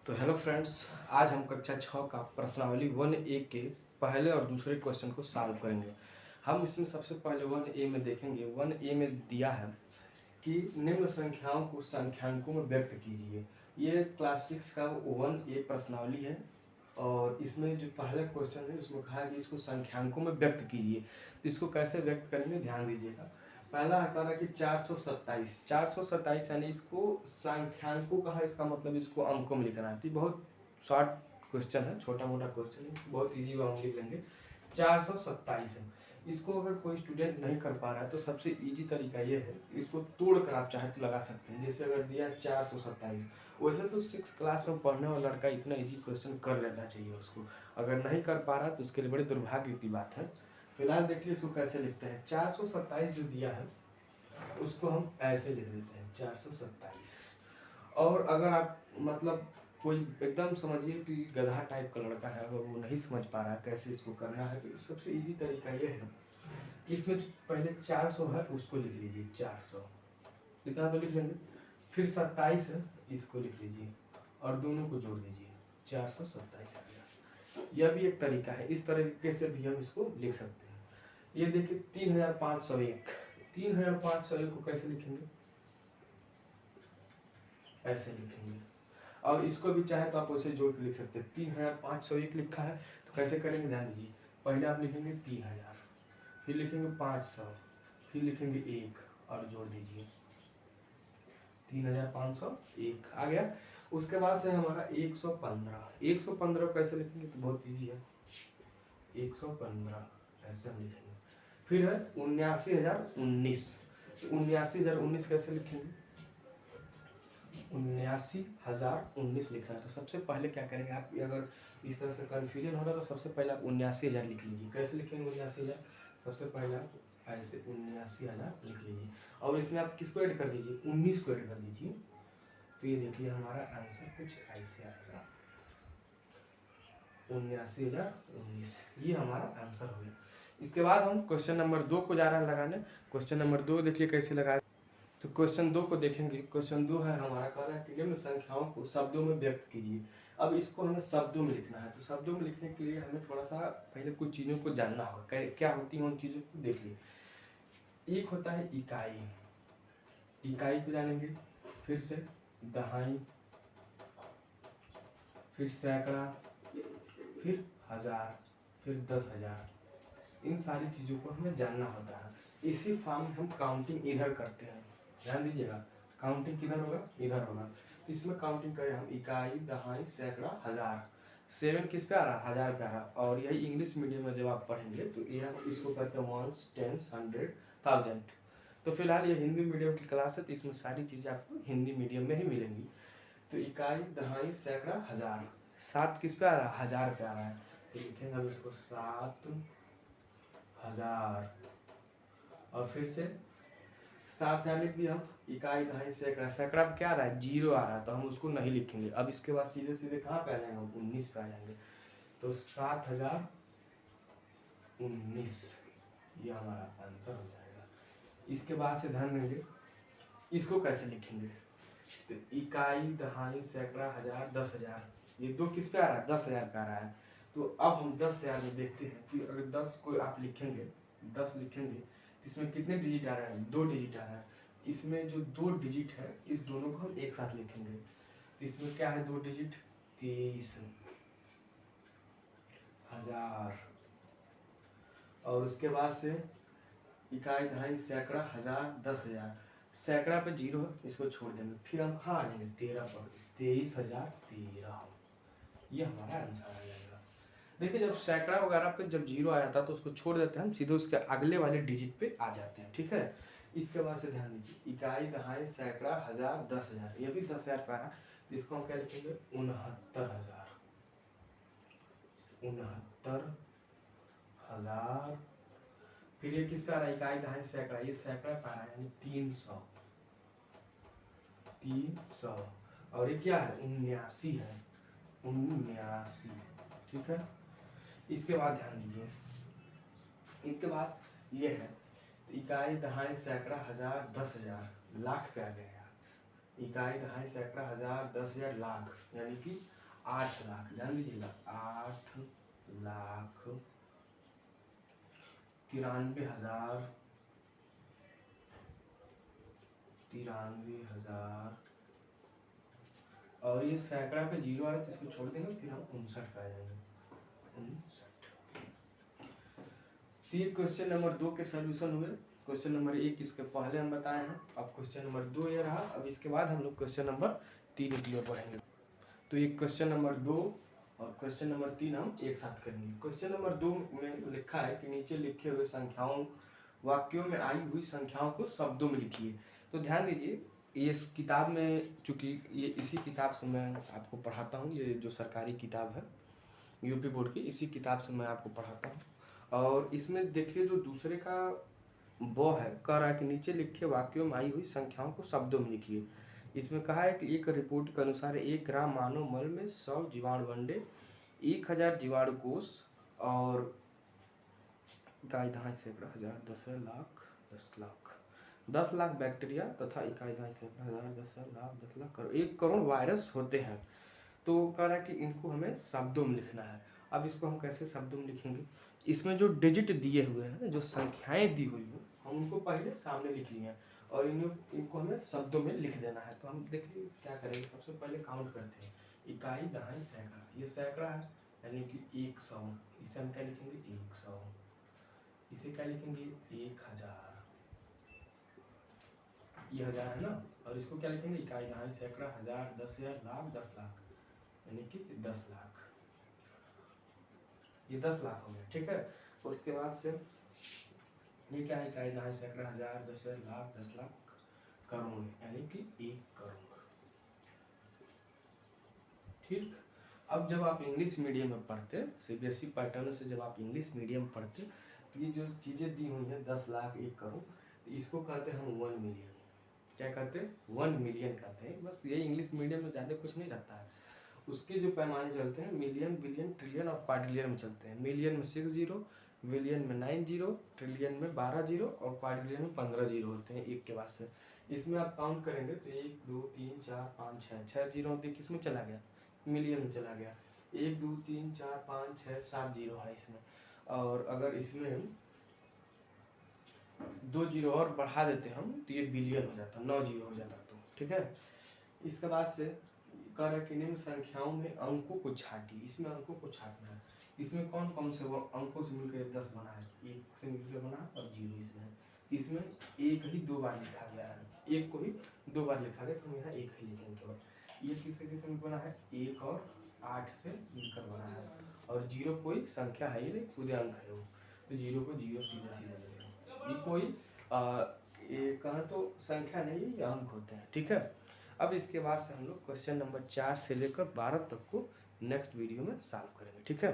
तो hello friends, आज हम कक्षा 6 का प्रश्नावली 1A के पहले और दूसरे क्वेश्चन को सॉल्व करेंगे। हम इसमें सबसे पहले 1A में देखेंगे। 1A में दिया है कि निम्न संख्याओं को संख्यांकों में व्यक्त कीजिए। ये क्लास 6 का 1A प्रश्नावली है और इसमें जो पहला क्वेश्चन है उसमें कहा है कि इसको संख्यांकों में व्यक्त कीजिए। तो इसको कैसे व्यक्त करेंगे ध्यान दीजिएगा। पहला हटाना कि 427 यानी इसको संख्यांकों का है, इसका मतलब इसको अंकों में लिखना है। तो बहुत शॉर्ट क्वेश्चन है, छोटा मोटा क्वेश्चन है, बहुत इजी वे हम लिख लेंगे। 427 है। इसको अगर कोई स्टूडेंट नहीं कर पा रहा है तो सबसे इजी तरीका ये है, इसको तोड़ कर आप चाहे तो लगा सकते हैं। जैसे अगर दिया 427, वैसे तो 6 क्लास में पढ़ने वाला लड़का इतना इजी क्वेश्चन कर लेना चाहिए उसको। अगर नहीं कर पा रहा तो उसके लिए बड़े दुर्भाग्य की बात है। फिलहाल देखिए इसको कैसे लिखते हैं। 427 जो दिया है उसको हम ऐसे लिख देते हैं 427। और अगर आप मतलब कोई एकदम समझिए कि गधा टाइप का लड़का है, अगर वो नहीं समझ पा रहा है कैसे इसको करना है, तो सबसे इजी तरीका ये है कि इसमें पहले 400 है उसको लिख लीजिए 400, इतना तो लिख लेंगे। फिर 27 है, इसको लिख लीजिए और दोनों को जोड़ दीजिए, 427 आ गया। यह भी एक तरीका है, इस तरीके से भी हम इसको लिख सकते हैं। ये देखिए 3501, 3501 को कैसे लिखेंगे, ऐसे लिखेंगे। और इसको भी चाहे तो आप वैसे जोड़ के लिख सकते हैं। 3501 लिखा है तो कैसे करेंगे ध्यान दीजिए। पहले आप लिखेंगे 3000, फिर लिखेंगे 500, फिर लिखेंगे 1 और जोड़ दीजिए 3501 आ गया। उसके बाद से हमारा 115 कैसे लिखेंगे तो बहुत ईजी है। 115 ऐसे हम लिखेंगे। फिर है 79019, 79019 कैसे लिखेंगे, 79019 लिखना है। तो सबसे पहले क्या करेंगे, आप अगर इस तरह से कन्फ्यूजन हो रहा है तो सबसे पहले आप 79000 लिख लीजिए। कैसे लिखेंगे 79000, सबसे पहले आप ऐसे 79000 लिख लीजिए और इसमें आप किसको ऐड कर दीजिए, 19 को ऐड कर दीजिए। तो ये देखिए हमारा आंसर कुछ ऐसे आएगा 79019, ये हमारा आंसर हो गया। इसके बाद हम क्वेश्चन नंबर 2 को जा रहे हैं लगाने। क्वेश्चन नंबर 2 देखिए कैसे लगाए। तो क्वेश्चन 2 को देखेंगे। क्वेश्चन 2 है हमारा, कह रहा है कि निम्न संख्याओं को शब्दों में व्यक्त कीजिए। अब इसको हमें शब्दों में लिखना है। तो शब्दों में लिखने के लिए हमें थोड़ा सा पहले कुछ चीज़ों को जानना होगा, क्या होती है उन चीज़ों को देखिए। एक होता है इकाई, इकाई को जानेंगे, फिर से दहाई, फिर सैकड़ा, फिर हजार, फिर 10,000। इन सारी चीज़ों को हमें जानना होता है। इसी फॉर्म में हम काउंटिंग इधर करते हैं, ध्यान दीजिएगा। काउंटिंग किधर होगा, इधर होगा। तो इसमें काउंटिंग करें हम इकाई, दहाई, सैकड़ा, हजार। 7 किस पे आ रहा, हजार पे आ रहा। और यही इंग्लिश मीडियम में जब आप पढ़ेंगे तो ये इसको कहते हैं वंस, टेंस, 100, 1000। तो फिलहाल ये हिंदी मीडियम की क्लास है तो इसमें सारी चीज़ें आपको हिंदी मीडियम में ही मिलेंगी। तो इकाई, दहाई, सैकड़ा, हजार। 7 किस पे आ रहा, हजार पे आ रहा है। तो लिखेंगे हम इसको 7000 और फिर से 7,000 लिख दिया हम। इकाई, दहाई, सैकड़ा, सैकड़ा पे क्या आ रहा है, 0 आ रहा है तो हम उसको नहीं लिखेंगे। अब इसके बाद सीधे सीधे कहाँ पे आ जाएंगे हम, 19 पे आ जाएंगे। तो 7019 ये हमारा आंसर हो जाएगा। इसके बाद से ध्यान देंगे इसको कैसे लिखेंगे। तो इकाई, दहाई, सैकड़ा, हजार, 10,000, ये दो किस पे आ रहा है, 10,000 पे आ रहा है। तो अब हम 10,000 में देखते हैं कि अगर 10 को आप लिखेंगे, 10 लिखेंगे तो इसमें कितने डिजिट आ रहे हैं, 2 डिजिट आ रहा है। इसमें जो 2 डिजिट है इस दोनों को हम एक साथ लिखेंगे। तो इसमें क्या है 2 डिजिट, 23,000। और उसके बाद से इकाई, दहाई, सैकड़ा, हजार, 10,000। सैकड़ा पे 0 है, इसको छोड़ देंगे। फिर हम कहाँ आ जाएंगे, 13 पर, 23,013। ये हमारा आंसर आ जाएगा। देखिए जब सैकड़ा वगैरह पे जब 0 आ जाता है तो उसको छोड़ देते हैं हम, सीधे उसके अगले वाले डिजिट पे आ जाते हैं, ठीक है। इसके बाद से ध्यान दीजिए इकाई, दहाई, सैकड़ा, हजार, 10,000, ये भी 10,000 पे आ रहा है। तो इसको हम क्या लिखेंगे, 69,000, 69,000। फिर ये किस पे आ रहा है, इकाई, दहाई, सैकड़ा, ये सैकड़ा पे आ रहा है यानी 300, 300। और ये क्या है, 79 है, 79, ठीक है। इसके बाद ध्यान दीजिए, इसके बाद ये है इकाई, दहाई, सैकड़ा, हजार, 10,000, लाख पे आ गया। इकाई, दहाई, सैकड़ा, हजार, 10,000, लाख, यानी कि 8 लाख। ध्यान दीजिएगा, 8 लाख 93,000, 93,000। और ये सैकड़ा पे जीरो आ रहा है तो इसको छोड़ देंगे, फिर हम 59 पे आ जाएंगे, 59। तो ये क्वेश्चन नंबर 2 के सोल्यूशन हुए। क्वेश्चन नंबर 1 इसके पहले हम बताए हैं, अब क्वेश्चन नंबर 2 ये रहा। अब इसके बाद हम लोग क्वेश्चन नंबर 3 की ओर बढ़ेंगे। तो ये क्वेश्चन नंबर 2 और क्वेश्चन नंबर 3 हम एक साथ करेंगे। क्वेश्चन नंबर 2 में लिखा है कि नीचे लिखे हुए संख्याओं, वाक्यों में आई हुई संख्याओं को शब्दों में लिखिए। तो ध्यान दीजिए, ये इस किताब में, चूँकि ये इसी किताब से मैं आपको पढ़ाता हूँ, ये जो सरकारी किताब है यूपी बोर्ड की, इसी किताब से मैं आपको पढ़ाता हूँ। और इसमें देखिए जो दूसरे का वो है, कह रहा है कि नीचे लिखे वाक्यों में आई हुई संख्याओं को शब्दों में लिखिए। इसमें कहा है कि एक रिपोर्ट के अनुसार 1 ग्राम मानव मल में 100 जीवाणु अंडे, 1000 जीवाणु कोष और इकाई, दहाई, सैकड़ा, हजार, 10,000, लाख, 10 लाख, 10 लाख बैक्टीरिया तथा इकाई, दहाई, सैकड़ा, हजार, 10,000, लाख, 10 लाख, करोड़, 1 करोड़ वायरस होते हैं। तो कह रहा है कि इनको हमें शब्दों में लिखना है। अब इसको हम कैसे शब्दों में लिखेंगे? इसमें जो डिजिट दिए हुए हैं, जो संख्याएं दी हुई हैं, हम उनको पहले सामने लिख लिए हैं और इनको हमें शब्दों में लिख देना है। तो हम देखिए क्या करेंगे, सबसे पहले काउंट करते हैं। इकाई, दहाई, सैकड़ा, ये सैकड़ा है यानी कि 100, इसे हम क्या लिखेंगे 100। इसे क्या लिखेंगे 1000, ये 1000 है ना। और इसको क्या लिखेंगे इकाई, दहाई, सैकड़ा, हजार, 10,000, लाख, 10 लाख, यानी कि 10 लाख। ये 10 लाख हो गया, ठीक है। और उसके बाद से ये क्या है, इकाई, दहाई, सैकड़ा, हजार, 10,000, लाख, 10 लाख, करोड़, यानी कि 1 करोड़। ठीक। अब जब आप इंग्लिश मीडियम में पढ़ते, सीबीएसई पैटर्न से जब आप इंग्लिश मीडियम पढ़ते, तो ये जो चीज़ें दी हुई हैं 10 लाख, 1 करोड़, तो इसको कहते हैं हम 1 मिलियन। क्या कहते हैं 1 मिलियन कहते हैं। बस ये इंग्लिश मीडियम में ज़्यादा कुछ नहीं रहता है। उसके जो पैमाने चलते हैं मिलियन, बिलियन, ट्रिलियन और क्वाड्रिलियन में चलते हैं। मिलियन में 6 जीरो, बिलियन में 9 जीरो, ट्रिलियन में 12 जीरो और क्वाड्रिलियन में 15 जीरो होते हैं एक के बाद से। इसमें आप काउंट करेंगे तो 1 2 3 4 5 6 जीरो होते, किस में चला गया, मिलियन में चला गया। 1 2 3 4 5 6 7 जीरो है इसमें। और अगर इसमें 2 जीरो और बढ़ा देते हम तो ये बिलियन हो जाता, 9 जीरो हो जाता। तो ठीक है। इसके बाद से कह रहा है कि निम्न संख्याओं में अंकों को छाटिए। इसमें अंकों को छाटना है। इसमें कौन कौन से वो अंकों से मिलकर 10 बना है, 1 से मिलकर बना और 0 इसमें है। इसमें 1 ही 2 बार लिखा गया है, 1 को ही 2 बार लिखा गया, तो यहाँ 1 ही लिखेंगे केवल। ये किससे किससे बना है, 1 और 8 से मिलकर बना है। और 0 कोई संख्या है ही नहीं, खुद अंक है वो, तो 0 को 0 सीधा सीधा लगेगा। ये कोई कहा तो संख्या नहीं, ये अंक होते हैं। ठीक है। अब इसके बाद से हम लोग क्वेश्चन नंबर 4 से लेकर 12 तक को नेक्स्ट वीडियो में सॉल्व करेंगे। ठीक है।